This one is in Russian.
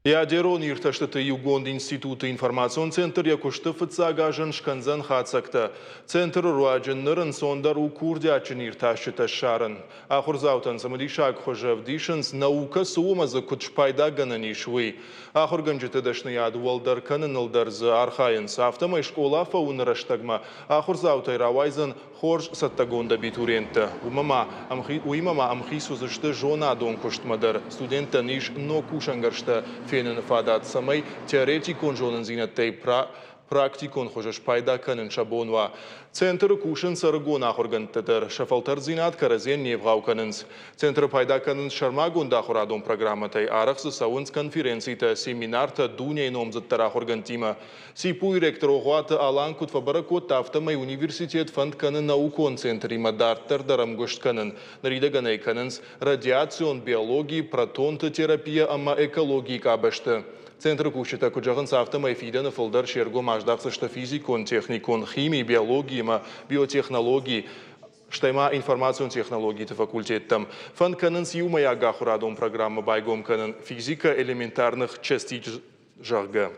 Ядерон ирташтыты Югонд институты информацион центр якушты фыцагажын шканзан хацакта. Центр руаджын нырын сондар у курдячын ирташтыты шарын. Ахурзаутан самадишак хожевдишынс наука суумазы кутшпайда ганани швы. Ахурганжыты дашны ядуалдар канынылдарзы архайынс автомай школа фаунраштагма. Ахурзаутай равайзан хорж саттагонда битуренті. Уимама амхисузышты жона дон куштмадар. Студента ниш но кушангаршты фенен фадат самай теоретикон жонын зинаттей практикон хожаш пайда канын шабонва. Центр кушын саргон ахоргантыдыр. Шафалтар зинат каразен невгау канынс. Центр пайда канын шармагон дахорадон программатай арахсы сауынс конференцийта семинарта дуняй номзыттар ахоргантима. Сипуй ректор охуаты алан кутфабаракот автомай университет фанд канын наукон центрима дарттар дарамгошт канын. Нарида ганай канынс радиацион биологии, протонты терапия ама экологии кабашты. Центр кушета куджагын сафтамай фиданы фылдар шерго маждақсышты физикон, техникон, химии, биологии, биотехнологии, штайма информацион технологии факультеттам. Фан канын сиумая агахурадон программа байгом канын физика элементарных частиц жарга.